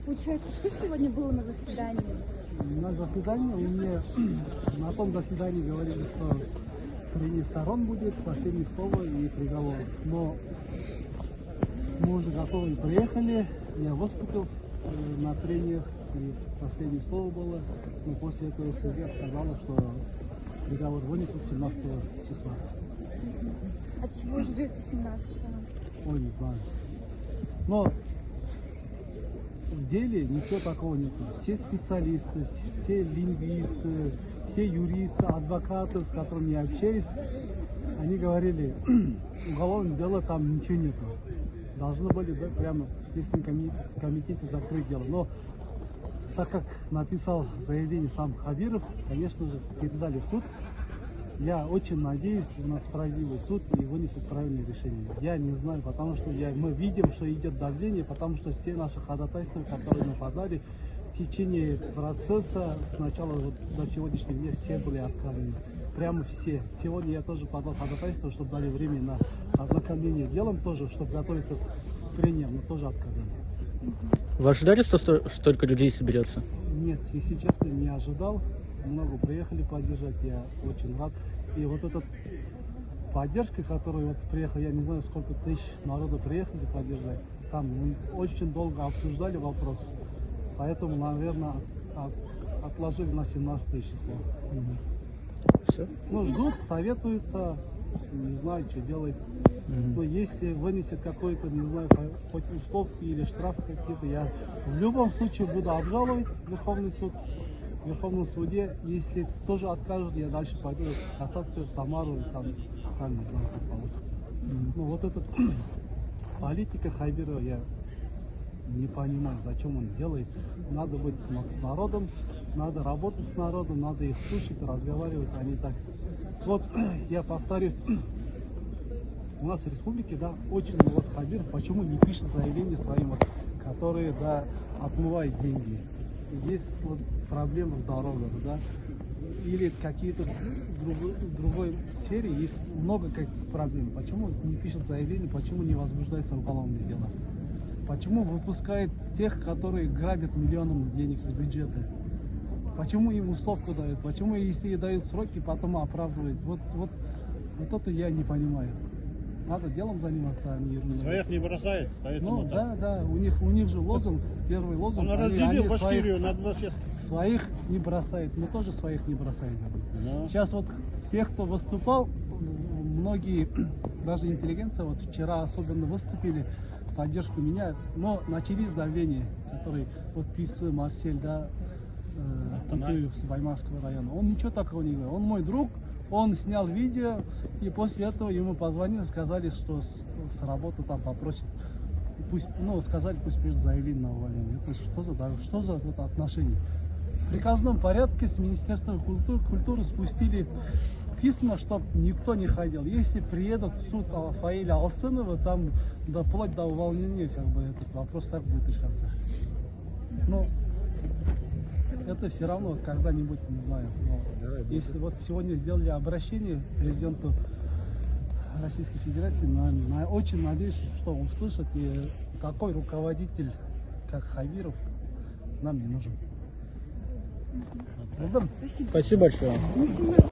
Получается, что сегодня было на заседании? На заседании на том заседании говорили, что прения сторон будет, последнее слово и приговор. Но мы уже готовы приехали, я выступил на прениях, и последнее слово было. Но после этого судья сказала, что приговор вынесут 17 числа. От чего ждете 17-го? Ой, не знаю. Но в деле ничего такого нет. Все специалисты, все лингвисты, все юристы, адвокаты, с которыми я общаюсь, они говорили, уголовное дело там ничего нету. Должны были, да, прямо в Следственном комитете закрыть дело. Но так как написал заявление сам Хабиров, конечно же, передали в суд. Я очень надеюсь на справедливый суд и вынесет правильное решение. Я не знаю, потому что мы видим, что идет давление, потому что все наши ходатайства, которые мы подали, в течение процесса сначала вот до сегодняшнего дня все были отклонены. Прямо все. Сегодня я тоже подал ходатайство, чтобы дали время на ознакомление делом тоже, чтобы готовиться к прениям, но тоже отказали. Вы ожидали, что столько людей соберется? Нет, если честно, не ожидал. Много приехали поддержать, я очень рад. И вот эта поддержка, которая вот приехала, я не знаю, сколько тысяч народу приехали поддержать. Там мы очень долго обсуждали вопрос, поэтому, наверное, отложили на 17 число. Все? Ну, ждут, советуются, не знаю, что делать. Но если вынесет какой-то, не знаю, хоть уступки или штраф какие-то, я в любом случае буду обжаловать в Верховный суд. В Верховном суде, если тоже откажут, я дальше пойду в кассацию, в Самару, и там не знаю, как получится. Ну вот эта политика Хабирова, я не понимаю, зачем он делает. Надо быть с народом, надо работать с народом, надо их слушать, разговаривать, а не так. Вот я повторюсь, у нас в республике, да, очень вот Хабиров, почему не пишет заявления своим, вот, которые, да, отмывают деньги. Есть вот проблемы в дорогах, да, или какие-то в другой сфере есть много каких проблем. Почему не пишет заявление, почему не возбуждается уголовное дело? Почему выпускает тех, которые грабят миллионами денег из бюджета? Почему им уступку дают? Почему, если дают сроки, потом оправдывают? Вот это я не понимаю. Надо делом заниматься, а не ерундой. Своих не бросает, поэтому ну, так. да, у них же лозунг, первый лозунг. Он разделил Башкирию на два части. Своих не бросает, мы тоже своих не бросаем. Да. Сейчас вот тех, кто выступал, многие, даже интеллигенция, вот вчера особенно выступили в поддержку меня, но начались давления, которые, вот певцы Марсель, да, с Баймакского района, он ничего такого не говорил, он мой друг. Он снял видео, и после этого ему позвонили, сказали, что с работы там попросят. Пусть, сказали, пусть пишет заявление на увольнение. Это что за вот отношение? В приказном порядке с Министерством культуры спустили письма, чтобы никто не ходил. Если приедут в суд Фаиля Алсынова, там вплоть до увольнения, как бы этот вопрос так будет решаться. Но это все равно когда-нибудь, не знаю. Если вот сегодня сделали обращение президенту Российской Федерации, очень надеюсь, что услышат, и такой руководитель, как Хабиров, нам не нужен. Спасибо большое.